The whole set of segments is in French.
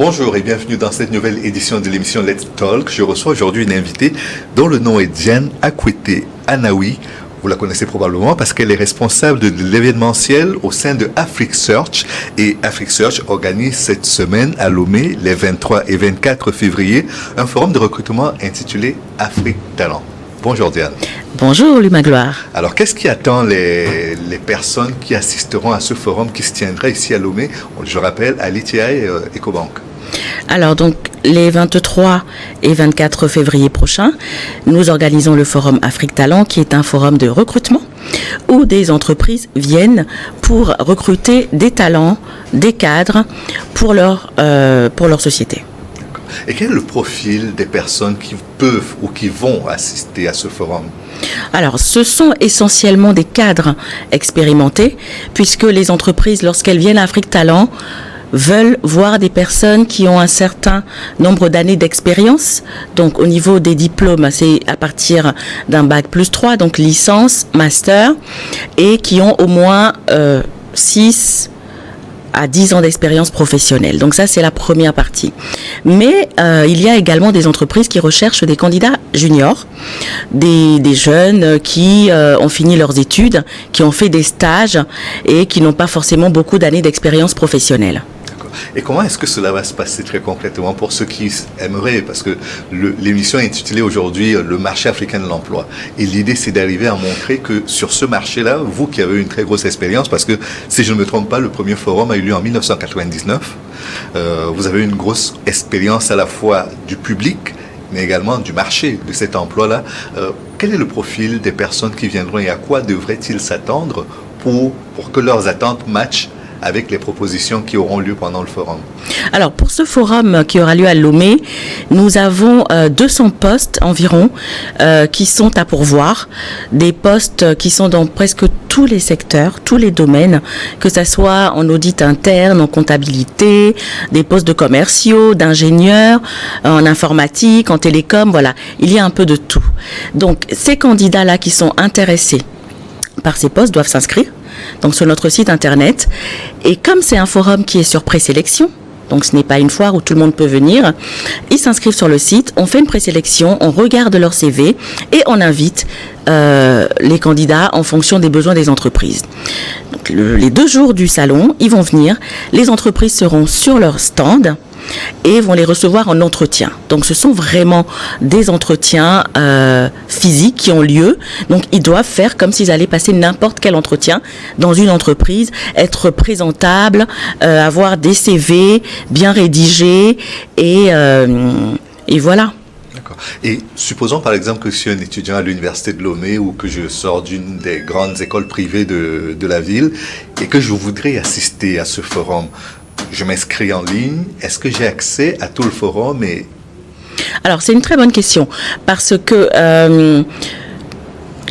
Bonjour et bienvenue dans cette nouvelle édition de l'émission Let's Talk. Je reçois aujourd'hui une invitée dont le nom est Diane Akwete Anawi. Vous la connaissez probablement parce qu'elle est responsable de l'événementiel au sein de Afrique Search. Et Afrique Search organise cette semaine à Lomé, les 23 et 24 février, un forum de recrutement intitulé Afrique Talent. Bonjour Diane. Bonjour Magloire. Alors qu'est-ce qui attend les personnes qui assisteront à ce forum qui se tiendra ici à Lomé, je rappelle, à l'ITI Ecobank? Alors donc les 23 et 24 février prochains, nous organisons le forum Afrique Talent qui est un forum de recrutement où des entreprises viennent pour recruter des talents, des cadres pour leur société. Et quel est le profil des personnes qui peuvent ou qui vont assister à ce forum? Alors, ce sont essentiellement des cadres expérimentés, puisque les entreprises, lorsqu'elles viennent à Afrique Talent, veulent voir des personnes qui ont un certain nombre d'années d'expérience. Donc, au niveau des diplômes, c'est à partir d'un bac plus 3, donc licence, master, et qui ont au moins 6 à 10 ans d'expérience professionnelle. Donc ça, c'est la première partie. Mais il y a également des entreprises qui recherchent des candidats juniors, des jeunes qui ont fini leurs études, qui ont fait des stages et qui n'ont pas forcément beaucoup d'années d'expérience professionnelle. Et comment est-ce que cela va se passer très concrètement pour ceux qui aimeraient, parce que l'émission est intitulée aujourd'hui le marché africain de l'emploi. Et l'idée, c'est d'arriver à montrer que sur ce marché-là, vous qui avez une très grosse expérience, parce que si je ne me trompe pas, le premier forum a eu lieu en 1999. Vous avez une grosse expérience à la fois du public, mais également du marché de cet emploi-là. Quel est le profil des personnes qui viendront et à quoi devraient-ils s'attendre pour que leurs attentes matchent avec les propositions qui auront lieu pendant le forum? Alors, pour ce forum qui aura lieu à Lomé, nous avons 200 postes environ qui sont à pourvoir. Des postes qui sont dans presque tous les secteurs, tous les domaines, que ce soit en audit interne, en comptabilité, des postes de commerciaux, d'ingénieurs, en informatique, en télécom, voilà. Il y a un peu de tout. Donc, ces candidats-là qui sont intéressés par ces postes doivent s'inscrire donc sur notre site internet. Et comme c'est un forum qui est sur présélection, donc ce n'est pas une foire où tout le monde peut venir, ils s'inscrivent sur le site, on fait une présélection, on regarde leur CV et on invite les candidats en fonction des besoins des entreprises. Donc, les 2 jours du salon, ils vont venir, les entreprises seront sur leur stand et vont les recevoir en entretien. Donc ce sont vraiment des entretiens physiques qui ont lieu. Donc ils doivent faire comme s'ils allaient passer n'importe quel entretien dans une entreprise, être présentables, avoir des CV bien rédigés et voilà. D'accord. Et supposons par exemple que je suis un étudiant à l'université de Lomé ou que je sors d'une des grandes écoles privées de la ville et que je voudrais assister à ce forum. Je m'inscris en ligne. Est-ce que j'ai accès à tout le forum Alors, c'est une très bonne question parce que,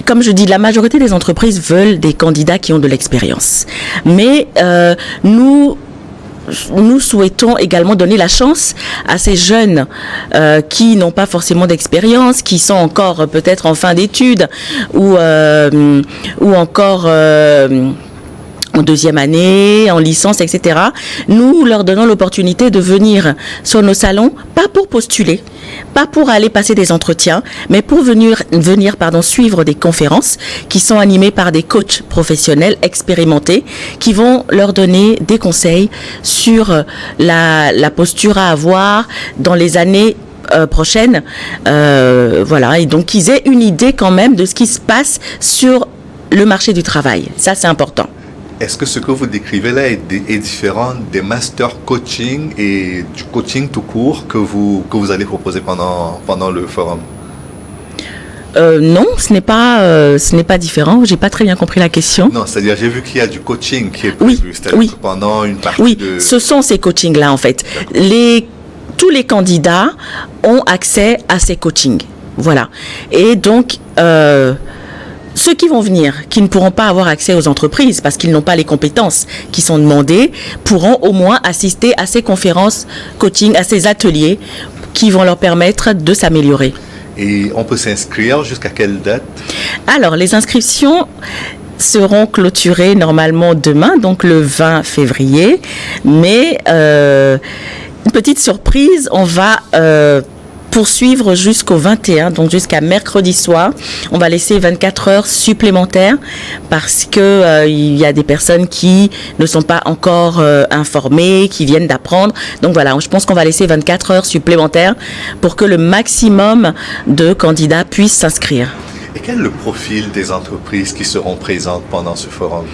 comme je dis, la majorité des entreprises veulent des candidats qui ont de l'expérience. Mais nous souhaitons également donner la chance à ces jeunes qui n'ont pas forcément d'expérience, qui sont encore peut-être en fin d'études ou encore en 2e année, en licence, etc. Nous leur donnons l'opportunité de venir sur nos salons, pas pour postuler, pas pour aller passer des entretiens, mais pour venir suivre des conférences qui sont animées par des coachs professionnels expérimentés qui vont leur donner des conseils sur la posture à avoir dans les années prochaines. Voilà, et donc qu'ils aient une idée quand même de ce qui se passe sur le marché du travail. Ça, c'est important. Est-ce que ce que vous décrivez là est différent des master coaching et du coaching tout court que vous allez proposer pendant le forum? Non, ce n'est pas différent. J'ai pas très bien compris la question. Non, c'est-à-dire j'ai vu qu'il y a du coaching qui est prévu, c'est-à-dire que pendant une partie Oui, ce sont ces coachings-là en fait. Tous les candidats ont accès à ces coachings. Voilà. Et donc ceux qui vont venir, qui ne pourront pas avoir accès aux entreprises parce qu'ils n'ont pas les compétences qui sont demandées, pourront au moins assister à ces conférences coaching, à ces ateliers qui vont leur permettre de s'améliorer. Et on peut s'inscrire jusqu'à quelle date? Alors, les inscriptions seront clôturées normalement demain, donc le 20 février, mais une petite surprise, on va poursuivre jusqu'au 21, donc jusqu'à mercredi soir. On va laisser 24 heures supplémentaires parce que il y a des personnes qui ne sont pas encore informées, qui viennent d'apprendre. Donc voilà, je pense qu'on va laisser 24 heures supplémentaires pour que le maximum de candidats puissent s'inscrire. Et quel est le profil des entreprises qui seront présentes pendant ce forum?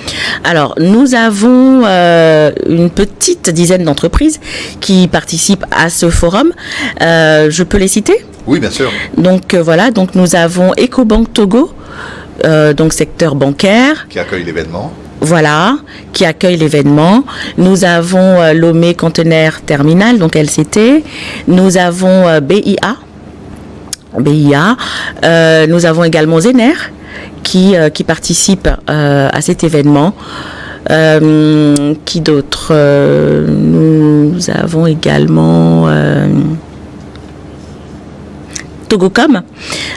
Alors, nous avons une petite dizaine d'entreprises qui participent à ce forum. Je peux les citer? Oui, bien sûr. Donc voilà, donc nous avons Ecobank Togo, donc secteur bancaire. Qui accueille l'événement. Voilà, qui accueille l'événement. Nous avons Lomé Conteneur Terminal, donc LCT. Nous avons BIA. Nous avons également Zener qui participe à cet événement. Qui d'autre? Nous avons également Togocom.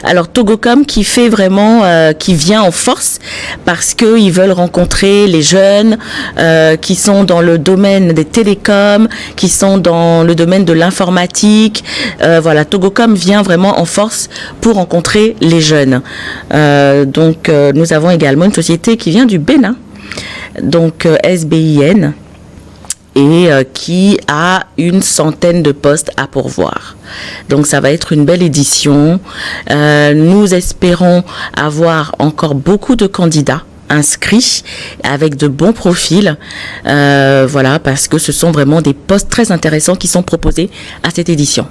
Alors Togocom qui fait vraiment, qui vient en force parce qu'ils veulent rencontrer les jeunes qui sont dans le domaine des télécoms, qui sont dans le domaine de l'informatique. Voilà, Togocom vient vraiment en force pour rencontrer les jeunes. Donc nous avons également une société qui vient du Bénin, donc SBIN, et qui a une centaine de postes à pourvoir. Donc ça va être une belle édition. Nous espérons avoir encore beaucoup de candidats inscrits avec de bons profils. Voilà, parce que ce sont vraiment des postes très intéressants qui sont proposés à cette édition.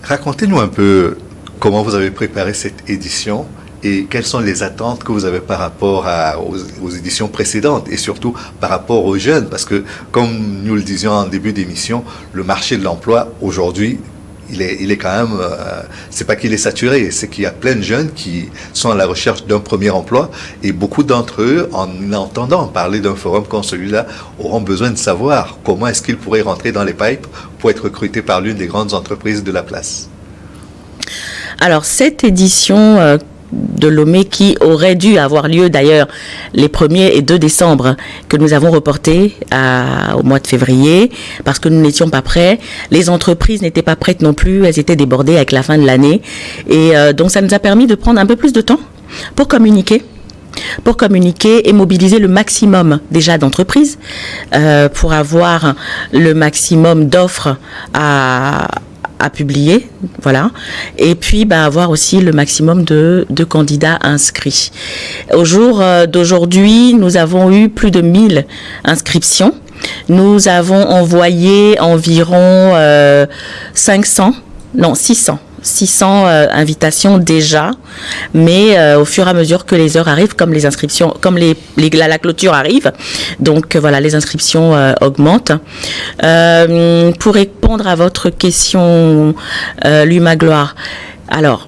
Racontez-nous un peu comment vous avez préparé cette édition et quelles sont les attentes que vous avez par rapport aux éditions précédentes et surtout par rapport aux jeunes, parce que comme nous le disions en début d'émission, le marché de l'emploi aujourd'hui, il est quand même, c'est pas qu'il est saturé, c'est qu'il y a plein de jeunes qui sont à la recherche d'un premier emploi et beaucoup d'entre eux, en entendant parler d'un forum comme celui-là, auront besoin de savoir comment est-ce qu'ils pourraient rentrer dans les pipes pour être recrutés par l'une des grandes entreprises de la place. Alors cette édition de Lomé qui aurait dû avoir lieu d'ailleurs les 1er et 2 décembre que nous avons reporté au mois de février parce que nous n'étions pas prêts. Les entreprises n'étaient pas prêtes non plus, elles étaient débordées avec la fin de l'année et donc ça nous a permis de prendre un peu plus de temps pour communiquer et mobiliser le maximum déjà d'entreprises pour avoir le maximum d'offres à publier, voilà, et puis avoir aussi le maximum de candidats inscrits. Au jour d'aujourd'hui, nous avons eu plus de 1000 inscriptions. Nous avons envoyé environ 600 invitations déjà, mais au fur et à mesure que les heures arrivent, comme les inscriptions, comme la clôture arrive, donc voilà, les inscriptions augmentent. Pour répondre à votre question, Louis Magloire, alors,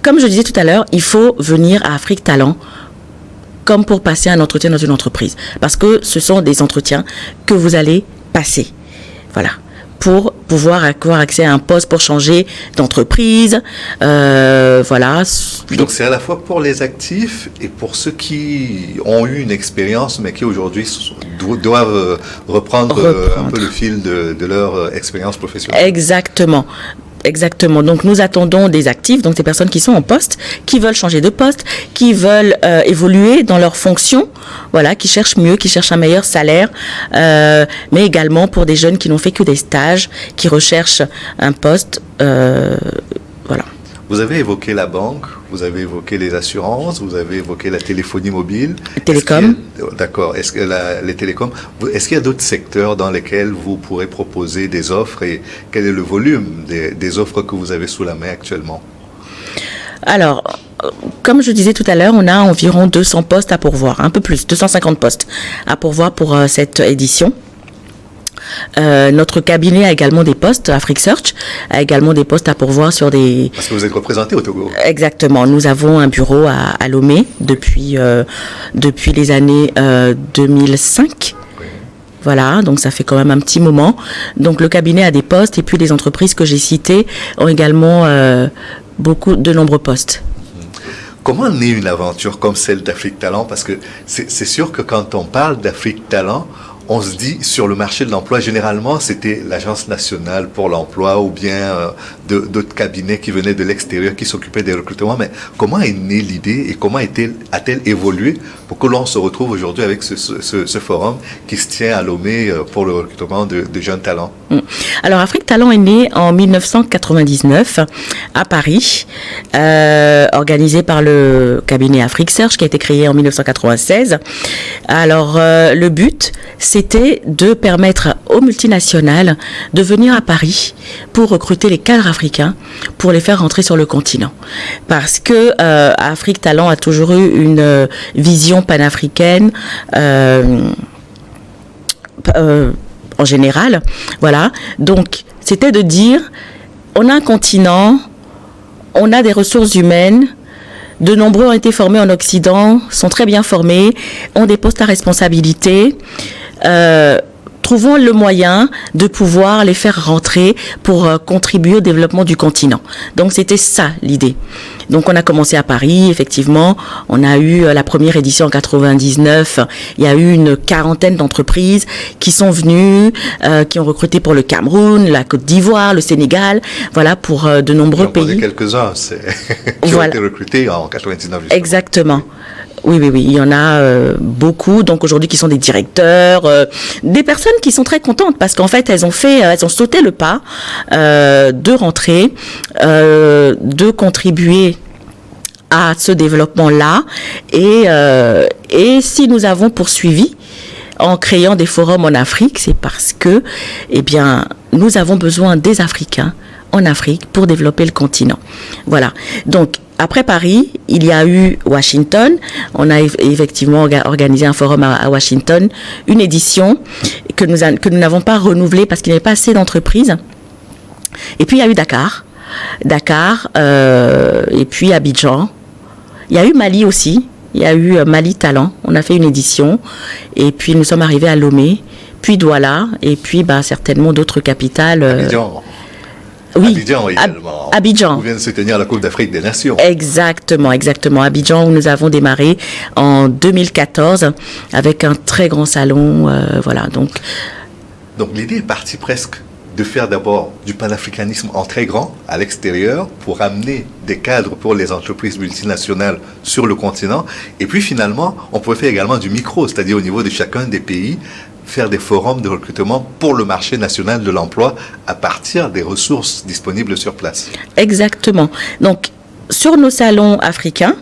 comme je disais tout à l'heure, il faut venir à Afrique Talent comme pour passer un entretien dans une entreprise, parce que ce sont des entretiens que vous allez passer, voilà, pour pouvoir avoir accès à un poste, pour changer d'entreprise, voilà. Donc c'est à la fois pour les actifs et pour ceux qui ont eu une expérience mais qui aujourd'hui doivent reprendre un peu le fil de leur expérience professionnelle. Exactement. Donc, nous attendons des actifs, donc des personnes qui sont en poste, qui veulent changer de poste, qui veulent évoluer dans leur fonction, voilà, qui cherchent mieux, qui cherchent un meilleur salaire, mais également pour des jeunes qui n'ont fait que des stages, qui recherchent un poste, voilà. Vous avez évoqué la banque, vous avez évoqué les assurances, vous avez évoqué la téléphonie mobile. Télécom. D'accord. Est-ce que les télécoms, est-ce qu'il y a d'autres secteurs dans lesquels vous pourrez proposer des offres et quel est le volume des offres que vous avez sous la main actuellement? Alors, comme je disais tout à l'heure, on a environ 200 postes à pourvoir, un peu plus, 250 postes à pourvoir pour cette édition. Notre cabinet a également des postes, Afrique Search a également des postes à pourvoir sur des... Parce que vous êtes représenté au Togo. Exactement, nous avons un bureau à Lomé depuis les années 2005. Oui. Voilà, donc ça fait quand même un petit moment. Donc le cabinet a des postes et puis les entreprises que j'ai citées ont également de nombreux postes. Comment naît une aventure comme celle d'Afrique Talent? Parce que c'est sûr que quand on parle d'Afrique Talent, on se dit, sur le marché de l'emploi, généralement, c'était l'Agence nationale pour l'emploi ou bien d'autres cabinets qui venaient de l'extérieur qui s'occupaient des recrutements. Mais comment est née l'idée et comment a-t-elle évolué pour que l'on se retrouve aujourd'hui avec ce forum qui se tient à Lomé pour le recrutement de jeunes talents? Alors, Afrique Talent est né en 1999 à Paris, organisé par le cabinet Afrique Search qui a été créé en 1996. Alors, le but, c'était de permettre aux multinationales de venir à Paris pour recruter les cadres africains, pour les faire rentrer sur le continent. Parce que Afrique Talent a toujours eu une vision panafricaine en général. Voilà. Donc, c'était de dire, on a un continent, on a des ressources humaines, de nombreux ont été formés en Occident, sont très bien formés, ont des postes à responsabilité. Trouvons le moyen de pouvoir les faire rentrer pour contribuer au développement du continent. Donc, c'était ça l'idée. Donc, on a commencé à Paris, effectivement. On a eu la première édition en 99. Il y a eu une quarantaine d'entreprises qui sont venues, qui ont recruté pour le Cameroun, la Côte d'Ivoire, le Sénégal, voilà, pour de nombreux pays. Il y en a quelques-uns qui ont été recrutés en 99. Justement. Exactement. Oui, il y en a beaucoup, donc aujourd'hui qui sont des directeurs, des personnes qui sont très contentes parce qu'en fait elles ont sauté le pas de rentrer, de contribuer à ce développement-là et si nous avons poursuivi en créant des forums en Afrique, c'est parce que, nous avons besoin des Africains en Afrique pour développer le continent. Voilà. Donc, après Paris, il y a eu Washington. On a effectivement organisé un forum à Washington, une édition que nous n'avons pas renouvelée parce qu'il n'y avait pas assez d'entreprises. Et puis, il y a eu Dakar, et puis Abidjan. Il y a eu Mali aussi. Il y a eu Mali Talent. On a fait une édition. Et puis, nous sommes arrivés à Lomé, puis Douala, et puis certainement d'autres capitales. Abidjan. Oui, Abidjan également. Abidjan. Où vient de se tenir la Coupe d'Afrique des Nations. Exactement. Abidjan, où nous avons démarré en 2014 avec un très grand salon. Voilà. Donc l'idée est partie presque de faire d'abord du panafricanisme en très grand à l'extérieur pour amener des cadres pour les entreprises multinationales sur le continent. Et puis finalement, on pouvait faire également du micro, c'est-à-dire au niveau de chacun des pays, faire des forums de recrutement pour le marché national de l'emploi à partir des ressources disponibles sur place. Exactement. Donc, sur nos salons africains,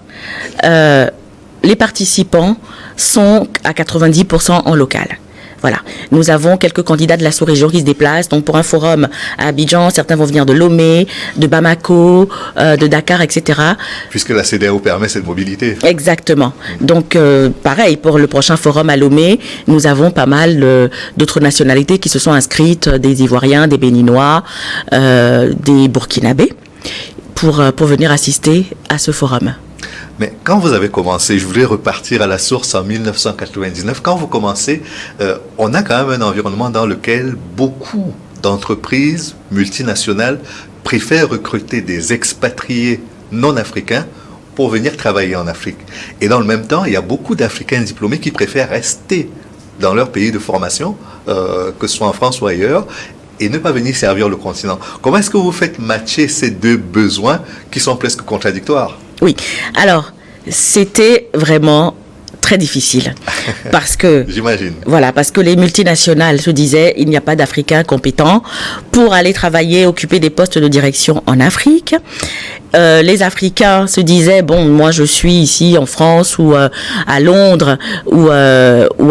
les participants sont à 90% en local. Voilà. Nous avons quelques candidats de la sous-région qui se déplacent. Donc, pour un forum à Abidjan, certains vont venir de Lomé, de Bamako, de Dakar, etc. Puisque la CEDEAO permet cette mobilité. Exactement. Donc, pareil, pour le prochain forum à Lomé, nous avons pas mal d'autres nationalités qui se sont inscrites, des Ivoiriens, des Béninois, des Burkinabés, pour venir assister à ce forum. Mais quand vous avez commencé, je voulais repartir à la source en 1999. Quand vous commencez, on a quand même un environnement dans lequel beaucoup d'entreprises multinationales préfèrent recruter des expatriés non africains pour venir travailler en Afrique. Et dans le même temps, il y a beaucoup d'Africains diplômés qui préfèrent rester dans leur pays de formation, que ce soit en France ou ailleurs, et ne pas venir servir le continent. Comment est-ce que vous faites matcher ces deux besoins qui sont presque contradictoires ? Oui, alors, c'était vraiment très difficile parce que j'imagine. Voilà, parce que les multinationales se disaient il n'y a pas d'Africains compétents pour aller travailler, occuper des postes de direction en Afrique. Les Africains se disaient bon, moi je suis ici en France ou à Londres ou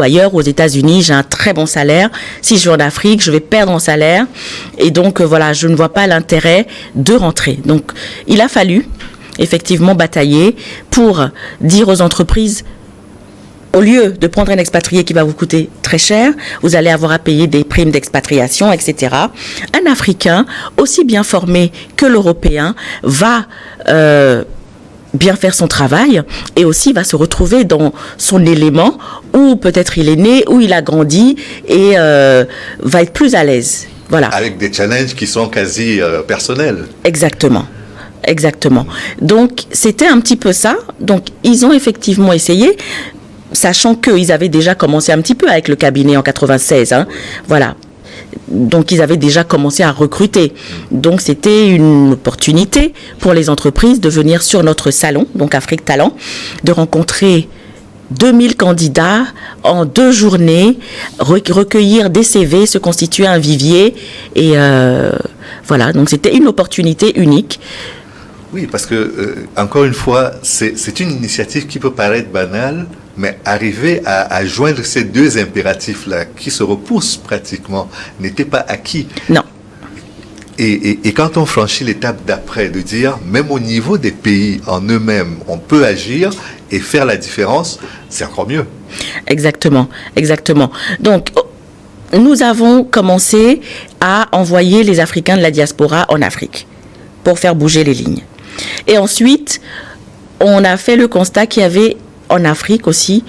ailleurs aux États-Unis, j'ai un très bon salaire. Si je vais en Afrique, je vais perdre mon salaire et donc voilà, je ne vois pas l'intérêt de rentrer. Donc il a fallu effectivement batailler pour dire aux entreprises, au lieu de prendre un expatrié qui va vous coûter très cher, vous allez avoir à payer des primes d'expatriation, etc. Un Africain, aussi bien formé que l'Européen, va bien faire son travail et aussi va se retrouver dans son élément où peut-être il est né, où il a grandi et va être plus à l'aise. Voilà. Avec des challenges qui sont quasi personnels. Exactement. Donc, c'était un petit peu ça. Donc, ils ont effectivement essayé. sachant qu'ils avaient déjà commencé un petit peu avec le cabinet en 96, hein, voilà. Donc, ils avaient déjà commencé à recruter. Donc, c'était une opportunité pour les entreprises de venir sur notre salon, donc Afrique Talent, de rencontrer 2000 candidats en 2 journées, recueillir des CV, se constituer un vivier. Et voilà, donc c'était une opportunité unique. Oui, parce que, encore une fois, c'est une initiative qui peut paraître banale, mais arriver à joindre ces 2 impératifs-là, qui se repoussent pratiquement, n'était pas acquis. Non. Et quand on franchit l'étape d'après, de dire, même au niveau des pays en eux-mêmes, on peut agir et faire la différence, c'est encore mieux. Exactement, exactement. Donc, nous avons commencé à envoyer les Africains de la diaspora en Afrique pour faire bouger les lignes. Et ensuite, on a fait le constat qu'il y avait en Afrique aussi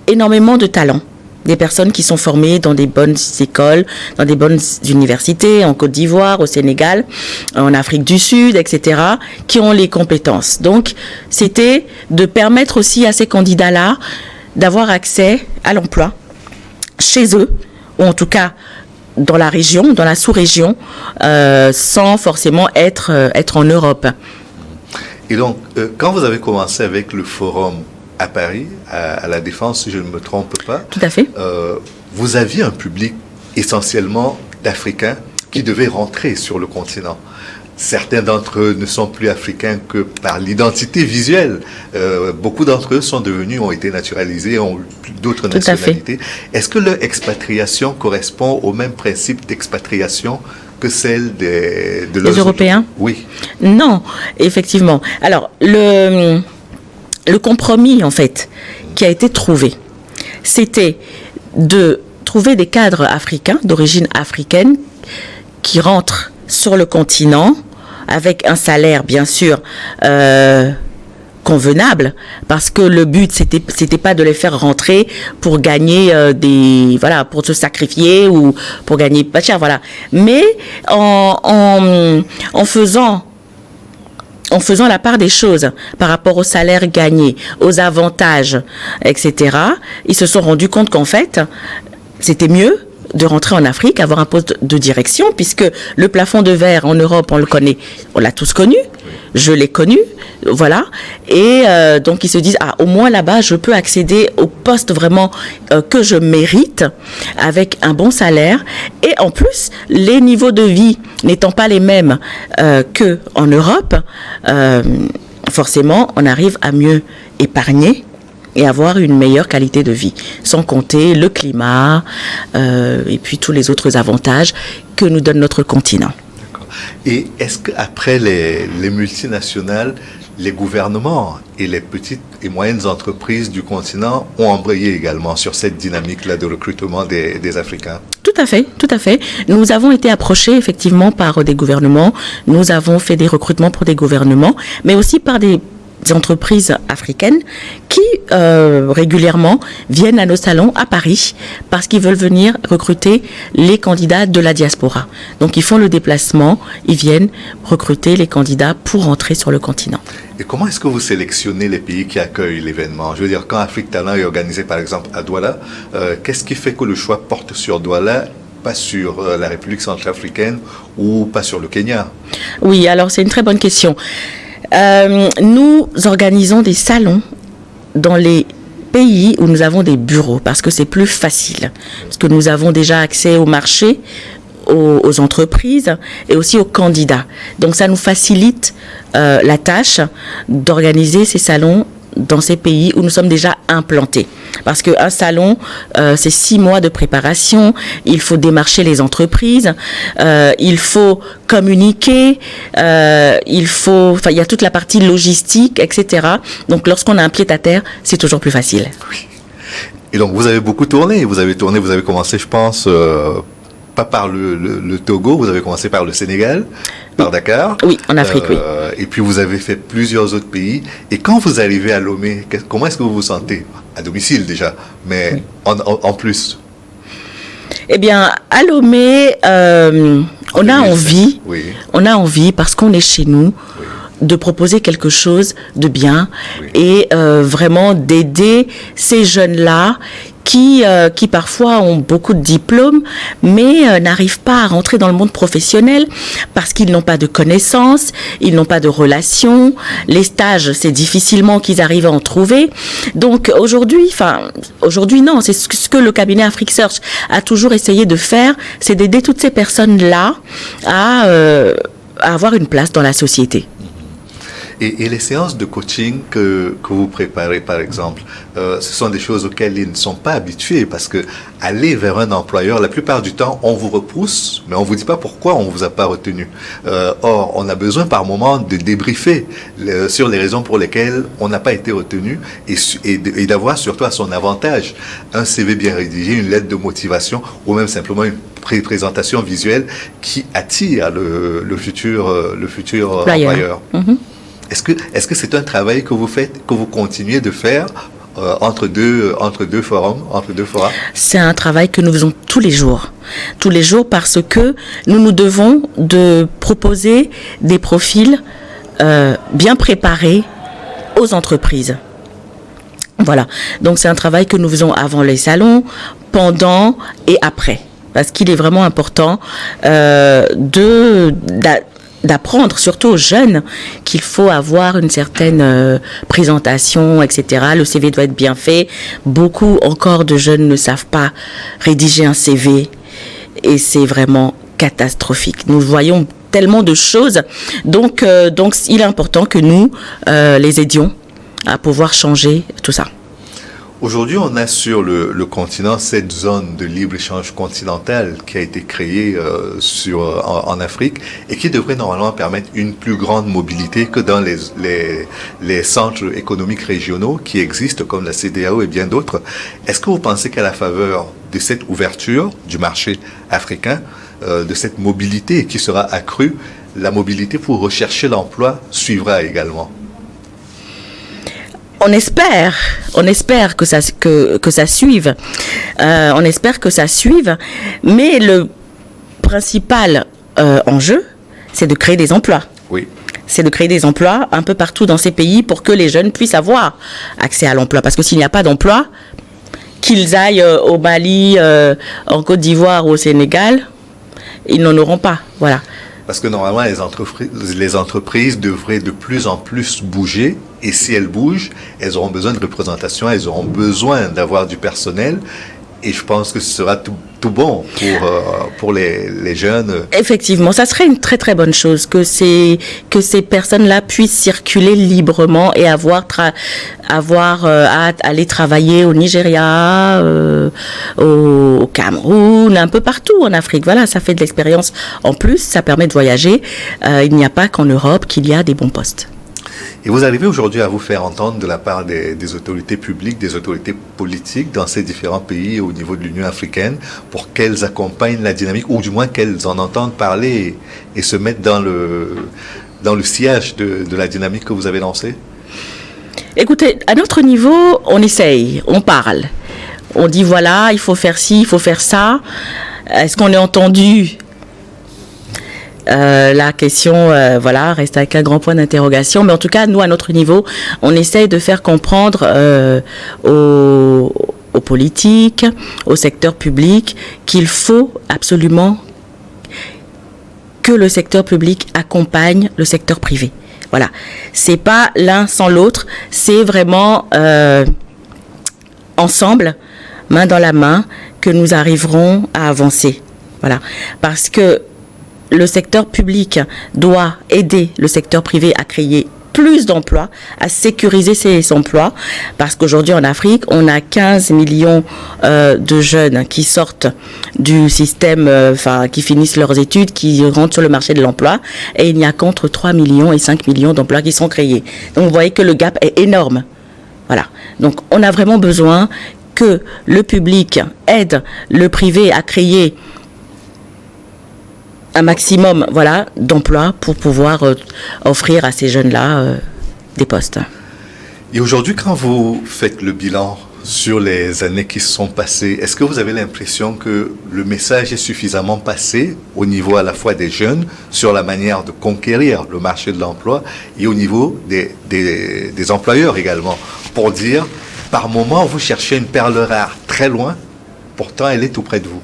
énormément de talents. Des personnes qui sont formées dans des bonnes écoles, dans des bonnes universités, en Côte d'Ivoire, au Sénégal, en Afrique du Sud, etc., qui ont les compétences. Donc, c'était de permettre aussi à ces candidats-là d'avoir accès à l'emploi chez eux, ou en tout cas dans la région, dans la sous-région, sans forcément être en Europe. Et donc, quand vous avez commencé avec le forum à Paris, à la Défense, si je ne me trompe pas. Tout à fait. Vous aviez un public essentiellement d'Africains qui devaient rentrer sur le continent. Certains d'entre eux ne sont plus africains que par l'identité visuelle. Beaucoup d'entre eux ont été naturalisés, ont eu d'autres nationalités. Est-ce que leur expatriation correspond au même principe d'expatriation que celle des Européens? Oui. Non, effectivement. Alors, le compromis, en fait, qui a été trouvé, c'était de trouver des cadres africains, d'origine africaine, qui rentrent sur le continent avec un salaire, bien sûr, convenable, parce que le but, c'était pas de les faire rentrer pour gagner pour se sacrifier ou pour gagner pas cher, voilà. Mais en faisant la part des choses par rapport au salaire gagné, aux avantages, etc., ils se sont rendus compte qu'en fait, c'était mieux de rentrer en Afrique, avoir un poste de direction, puisque le plafond de verre en Europe, on le connaît, on l'a tous connu, je l'ai connu, voilà, et donc ils se disent, au moins là-bas, je peux accéder au poste vraiment que je mérite, avec un bon salaire, et en plus, les niveaux de vie n'étant pas les mêmes qu'en Europe, forcément, on arrive à mieux épargner et avoir une meilleure qualité de vie, sans compter le climat et puis tous les autres avantages que nous donne notre continent. D'accord. Et est-ce qu'après les multinationales, les gouvernements et les petites et moyennes entreprises du continent ont embrayé également sur cette dynamique-là de recrutement des Africains? Tout à fait, tout à fait. Nous avons été approchés effectivement par des gouvernements, nous avons fait des recrutements pour des gouvernements, mais aussi par des entreprises africaines qui régulièrement viennent à nos salons à Paris parce qu'ils veulent venir recruter les candidats de la diaspora. Donc ils font le déplacement, ils viennent recruter les candidats pour rentrer sur le continent. Et comment est-ce que vous sélectionnez les pays qui accueillent l'événement? Je veux dire, quand Afrique Talent est organisé par exemple à Douala, qu'est-ce qui fait que le choix porte sur Douala, pas sur la République centrafricaine ou pas sur le Kenya? Oui, alors c'est une très bonne question. Nous organisons des salons dans les pays où nous avons des bureaux parce que c'est plus facile, parce que nous avons déjà accès au marché, aux entreprises et aussi aux candidats. Donc ça nous facilite la tâche d'organiser ces salons dans ces pays où nous sommes déjà implantés. Parce qu'un salon, c'est 6 mois de préparation, il faut démarcher les entreprises, il faut communiquer, il y a toute la partie logistique, etc. Donc lorsqu'on a un pied à terre, c'est toujours plus facile. Oui. Et donc vous avez beaucoup tourné, vous avez commencé, je pense, pas par le Togo, vous avez commencé par le Sénégal, par Dakar. Oui, en Afrique, oui. Et puis vous avez fait plusieurs autres pays. Et quand vous arrivez à Lomé, comment est-ce que vous vous sentez? À domicile déjà, mais en plus. Eh bien, à Lomé, on a envie. Oui. On a envie parce qu'on est chez nous. de proposer quelque chose de bien Oui. et vraiment d'aider ces jeunes-là qui parfois ont beaucoup de diplômes, mais n'arrivent pas à rentrer dans le monde professionnel parce qu'ils n'ont pas de connaissances, ils n'ont pas de relations. Les stages, c'est difficilement qu'ils arrivent à en trouver. Donc aujourd'hui non, c'est ce que le cabinet Afrique Search a toujours essayé de faire, c'est d'aider toutes ces personnes-là à avoir une place dans la société. Et les séances de coaching que vous préparez, par exemple, ce sont des choses auxquelles ils ne sont pas habitués parce que aller vers un employeur, la plupart du temps, on vous repousse, mais on vous dit pas pourquoi on vous a pas retenu. Or, on a besoin par moment de débriefer sur les raisons pour lesquelles on n'a pas été retenu et d'avoir surtout à son avantage un CV bien rédigé, une lettre de motivation ou même simplement une présentation visuelle qui attire le futur employeur. Mm-hmm. Est-ce que c'est un travail que vous faites, que vous continuez de faire entre deux forums? C'est un travail que nous faisons tous les jours parce que nous devons de proposer des profils bien préparés aux entreprises. Voilà, donc c'est un travail que nous faisons avant les salons, pendant et après, parce qu'il est vraiment important d'apprendre, surtout aux jeunes, qu'il faut avoir une certaine présentation, etc. Le CV doit être bien fait. Beaucoup encore de jeunes ne savent pas rédiger un CV et c'est vraiment catastrophique. Nous voyons tellement de choses. Donc il est important que nous les aidions à pouvoir changer tout ça. Aujourd'hui, on a sur le continent cette zone de libre-échange continental qui a été créée en Afrique et qui devrait normalement permettre une plus grande mobilité que dans les centres économiques régionaux qui existent comme la CEDEAO et bien d'autres. Est-ce que vous pensez qu'à la faveur de cette ouverture du marché africain, de cette mobilité qui sera accrue, la mobilité pour rechercher l'emploi suivra également? On espère que ça suive. On espère que ça suive. Mais le principal enjeu, c'est de créer des emplois. Oui. C'est de créer des emplois un peu partout dans ces pays pour que les jeunes puissent avoir accès à l'emploi. Parce que s'il n'y a pas d'emploi, qu'ils aillent au Mali, en Côte d'Ivoire ou au Sénégal, ils n'en auront pas. Voilà. Parce que normalement, les entreprises devraient de plus en plus bouger. Et si elles bougent, elles auront besoin de représentation, elles auront besoin d'avoir du personnel. Et je pense que ce sera tout bon pour les jeunes. Effectivement, ça serait une très très bonne chose que ces personnes-là puissent circuler librement et avoir à aller travailler au Nigeria, au Cameroun, un peu partout en Afrique. Voilà, ça fait de l'expérience. En plus, ça permet de voyager. Il n'y a pas qu'en Europe qu'il y a des bons postes. Et vous arrivez aujourd'hui à vous faire entendre de la part des autorités publiques, des autorités politiques dans ces différents pays au niveau de l'Union africaine pour qu'elles accompagnent la dynamique ou du moins qu'elles en entendent parler et se mettent dans le sillage de la dynamique que vous avez lancée? Écoutez, à notre niveau, on essaye, on parle. On dit voilà, il faut faire ci, il faut faire ça. Est-ce qu'on est entendu ? La question, reste avec un grand point d'interrogation. Mais en tout cas, nous, à notre niveau, on essaye de faire comprendre aux politiques, au secteur public, qu'il faut absolument que le secteur public accompagne le secteur privé. Voilà. C'est pas l'un sans l'autre, c'est vraiment ensemble, main dans la main, que nous arriverons à avancer. Voilà. Parce que le secteur public doit aider le secteur privé à créer plus d'emplois, à sécuriser ces emplois, parce qu'aujourd'hui en Afrique, on a 15 millions de jeunes qui sortent du système, qui finissent leurs études, qui rentrent sur le marché de l'emploi, et il n'y a qu'entre 3 millions et 5 millions d'emplois qui sont créés. Donc vous voyez que le gap est énorme. Voilà. Donc on a vraiment besoin que le public aide le privé à créer un maximum d'emplois pour pouvoir offrir à ces jeunes-là des postes. Et aujourd'hui, quand vous faites le bilan sur les années qui se sont passées, est-ce que vous avez l'impression que le message est suffisamment passé au niveau à la fois des jeunes sur la manière de conquérir le marché de l'emploi et au niveau des employeurs également, pour dire, par moment, vous cherchez une perle rare très loin, pourtant elle est tout près de vous?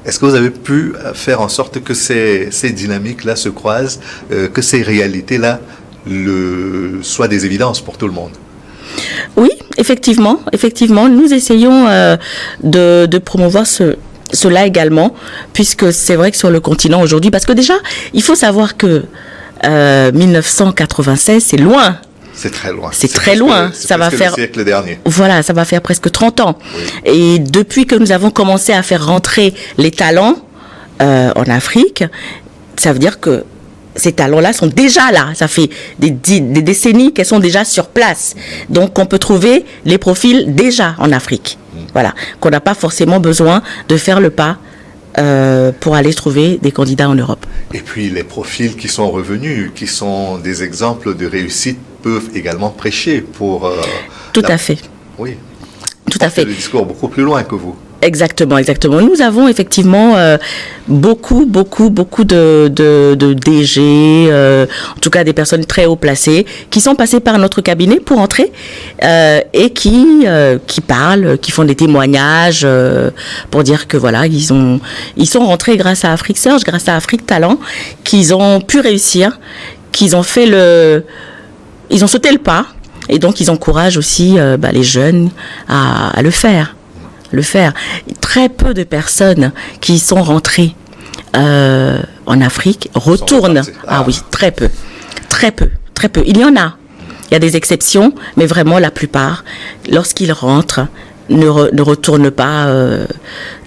Est-ce que vous avez pu faire en sorte que ces dynamiques-là se croisent, que ces réalités-là soient des évidences pour tout le monde? Oui, effectivement, nous essayons de promouvoir cela également, puisque c'est vrai que sur le continent aujourd'hui, parce que déjà, il faut savoir que 1996, c'est loin. C'est très loin. C'est très loin. Ça va faire le siècle dernier. Voilà, ça va faire presque 30 ans. Oui. Et depuis que nous avons commencé à faire rentrer les talents en Afrique, ça veut dire que ces talents-là sont déjà là. Ça fait des décennies qu'elles sont déjà sur place. Donc, on peut trouver les profils déjà en Afrique. Voilà. Qu'on n'a pas forcément besoin de faire le pas pour aller trouver des candidats en Europe. Et puis, les profils qui sont revenus, qui sont des exemples de réussite, peuvent également prêcher pour... Tout à fait. Oui. Tout à fait. Le discours beaucoup plus loin que vous. Exactement. Nous avons effectivement beaucoup de DG, en tout cas des personnes très haut placées, qui sont passées par notre cabinet pour entrer et qui parlent, qui font des témoignages pour dire que voilà, ils sont rentrés grâce à Afrique Search, grâce à Afrique Talent, qu'ils ont pu réussir, qu'ils ont fait ils ont sauté le pas, et donc ils encouragent aussi les jeunes à le faire. Très peu de personnes qui sont rentrées en Afrique retournent. Ah oui, très peu. Il y en a. Il y a des exceptions, mais vraiment la plupart, lorsqu'ils rentrent, ne retournent pas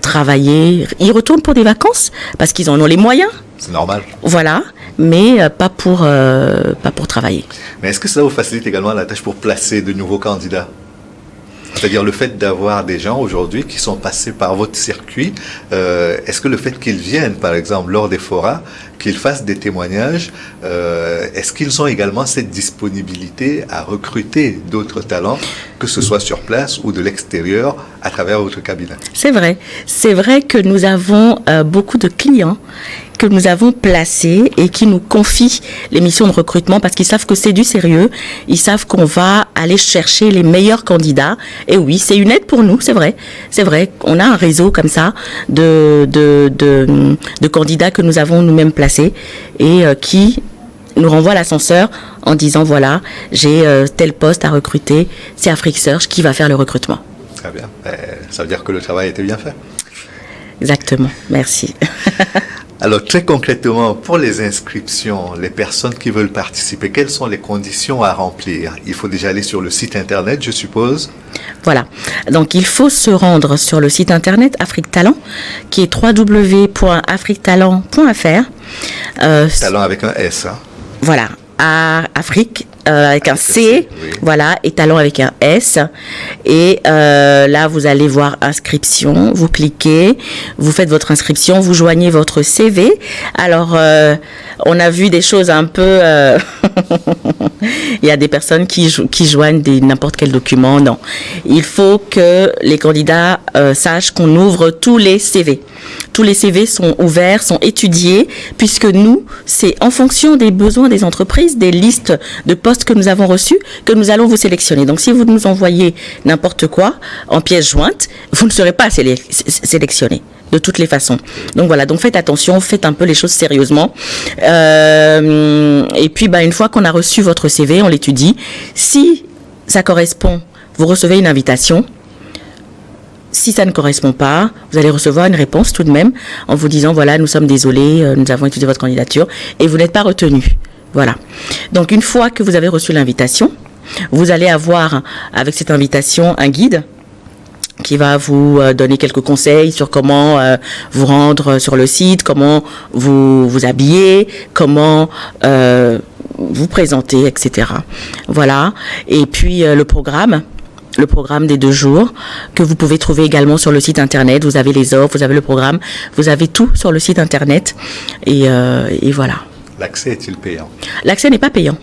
travailler. Ils retournent pour des vacances parce qu'ils en ont les moyens. C'est normal. Voilà, mais pas pour travailler. Mais est-ce que ça vous facilite également la tâche pour placer de nouveaux candidats? C'est-à-dire le fait d'avoir des gens aujourd'hui qui sont passés par votre circuit, est-ce que le fait qu'ils viennent, par exemple, lors des forats, qu'ils fassent des témoignages, est-ce qu'ils ont également cette disponibilité à recruter d'autres talents, que ce soit sur place ou de l'extérieur, à travers votre cabinet? C'est vrai que nous avons beaucoup de clients que nous avons placés et qui nous confient les missions de recrutement parce qu'ils savent que c'est du sérieux, ils savent qu'on va aller chercher les meilleurs candidats. Et oui, c'est une aide pour nous, c'est vrai. On a un réseau comme ça de candidats que nous avons nous-mêmes placés et qui nous renvoient l'ascenseur en disant voilà, j'ai tel poste à recruter, c'est Afrique Search qui va faire le recrutement. Très bien. Ça veut dire que le travail était bien fait. Exactement, merci. Alors, très concrètement, pour les inscriptions, les personnes qui veulent participer, quelles sont les conditions à remplir? Il faut déjà aller sur le site internet, je suppose. Voilà. Donc, il faut se rendre sur le site internet Afrique Talent, qui est www.afriquetalent.fr. Talent avec un S, hein? Voilà. Afrique avec un C, oui. Voilà, et Talent avec un S. Et là, vous allez voir inscription, vous cliquez, vous faites votre inscription, vous joignez votre CV. Alors, on a vu des choses un peu... Il y a des personnes qui joignent n'importe quel document. Non, il faut que les candidats sachent qu'on ouvre tous les CV. Tous les CV sont ouverts, sont étudiés, puisque nous, c'est en fonction des besoins des entreprises, des listes de postes que nous avons reçus, que nous allons vous sélectionner. Donc, si vous nous envoyez n'importe quoi en pièce jointe, vous ne serez pas sélectionné de toutes les façons. Donc voilà, donc faites attention, faites un peu les choses sérieusement. Et puis, une fois qu'on a reçu votre CV, on l'étudie. Si ça correspond, vous recevez une invitation. Si ça ne correspond pas, vous allez recevoir une réponse tout de même en vous disant, voilà, nous sommes désolés, nous avons étudié votre candidature et vous n'êtes pas retenu. Voilà. Donc, une fois que vous avez reçu l'invitation, vous allez avoir, avec cette invitation, un guide qui va vous donner quelques conseils sur comment vous rendre sur le site, comment vous habiller, comment vous présenter, etc. Voilà. Et puis, le programme des 2 jours que vous pouvez trouver également sur le site internet. Vous avez les offres, vous avez le programme, vous avez tout sur le site internet et voilà. L'accès est-il payant? L'accès n'est pas payant.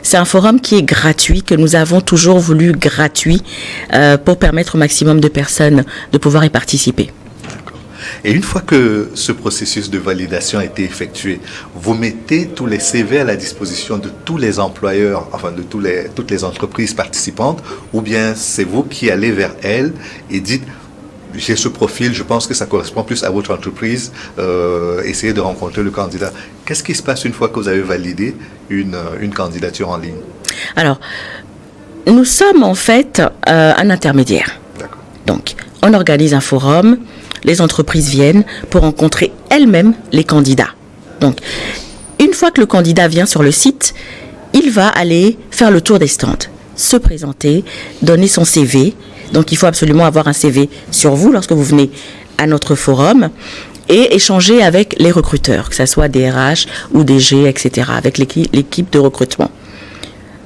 C'est un forum qui est gratuit, que nous avons toujours voulu gratuit pour permettre au maximum de personnes de pouvoir y participer. Et une fois que ce processus de validation a été effectué, vous mettez tous les CV à la disposition de tous les employeurs, enfin de toutes les entreprises participantes, ou bien c'est vous qui allez vers elles et dites j'ai ce profil, je pense que ça correspond plus à votre entreprise, essayez de rencontrer le candidat. Qu'est-ce qui se passe une fois que vous avez validé une candidature en ligne? Alors, nous sommes en fait un intermédiaire. D'accord. Donc, on organise un forum, les entreprises viennent pour rencontrer elles-mêmes les candidats. Donc, une fois que le candidat vient sur le site, il va aller faire le tour des stands, se présenter, donner son CV. Donc, il faut absolument avoir un CV sur vous lorsque vous venez à notre forum et échanger avec les recruteurs, que ce soit des RH ou des G, etc., avec l'équipe de recrutement.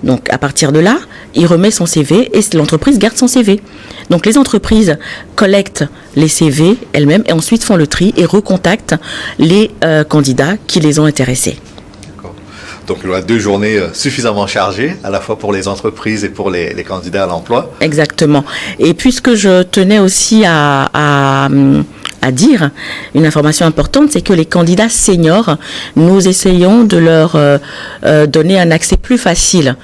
Donc, à partir de là, il remet son CV et l'entreprise garde son CV. Donc, les entreprises collectent les CV elles-mêmes et ensuite font le tri et recontactent les candidats qui les ont intéressés. Donc, il y aura 2 journées suffisamment chargées, à la fois pour les entreprises et pour les candidats à l'emploi. Exactement. Et puisque je tenais aussi à dire, une information importante, c'est que les candidats seniors, nous essayons de leur donner un accès plus facile,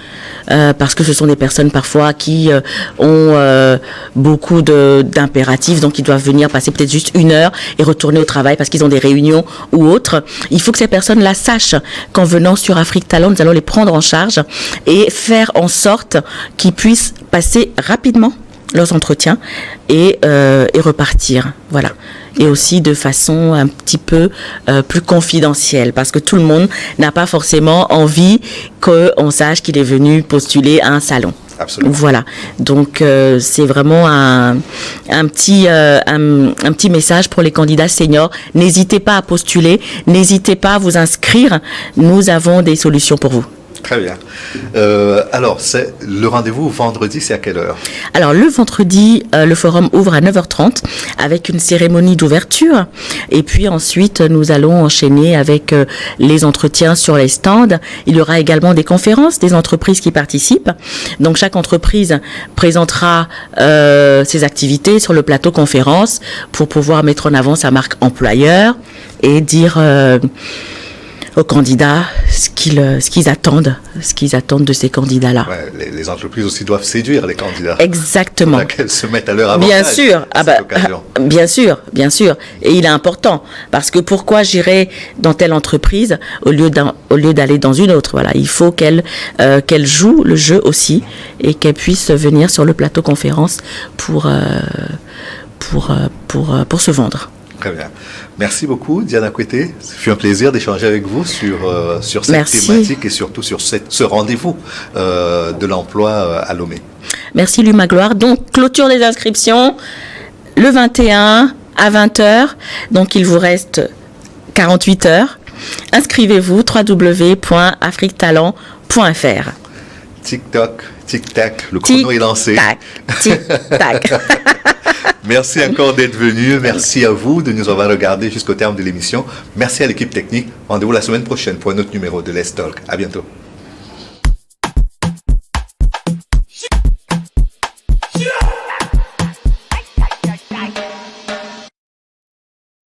parce que ce sont des personnes parfois qui ont beaucoup d'impératifs, donc ils doivent venir passer peut-être juste 1 heure et retourner au travail parce qu'ils ont des réunions ou autres. Il faut que ces personnes-là sachent qu'en venant sur Afrique Talent, nous allons les prendre en charge et faire en sorte qu'ils puissent passer rapidement leurs entretiens et repartir. Voilà. Et aussi de façon un petit peu plus confidentielle, parce que tout le monde n'a pas forcément envie qu'on sache qu'il est venu postuler à un salon. Absolument. Voilà. Donc c'est vraiment un petit message pour les candidats seniors. N'hésitez pas à postuler, n'hésitez pas à vous inscrire. Nous avons des solutions pour vous. Très bien. Alors, c'est le rendez-vous vendredi, c'est à quelle heure? Alors, le vendredi, le forum ouvre à 9h30 avec une cérémonie d'ouverture. Et puis ensuite, nous allons enchaîner avec les entretiens sur les stands. Il y aura également des conférences des entreprises qui participent. Donc, chaque entreprise présentera ses activités sur le plateau conférence pour pouvoir mettre en avant sa marque employeur et dire aux candidats ce qu'ils attendent de ces candidats-là. Ouais, les entreprises aussi doivent séduire les candidats. Exactement. Pour qu'elles se mettent à leur avantage. Bien sûr. Bien sûr. Et il est important parce que pourquoi j'irai dans telle entreprise au lieu d'aller dans une autre. Voilà, il faut qu'elle joue le jeu aussi et qu'elle puisse venir sur le plateau conférence pour se vendre. Très bien. Merci beaucoup, Diana Kouété. Ce fut un plaisir d'échanger avec vous sur cette thématique et surtout sur ce rendez-vous de l'emploi à Lomé. Merci, Luma Gloire. Donc, clôture des inscriptions le 21 à 20h. Donc, il vous reste 48 heures. Inscrivez-vous, www.afriquetalent.fr. Tic-toc, tic-tac, le chrono est lancé. Tic-tac. Merci encore d'être venu. Merci à vous de nous avoir regardé jusqu'au terme de l'émission. Merci à l'équipe technique. Rendez-vous la semaine prochaine pour un autre numéro de Let's Talk. À bientôt.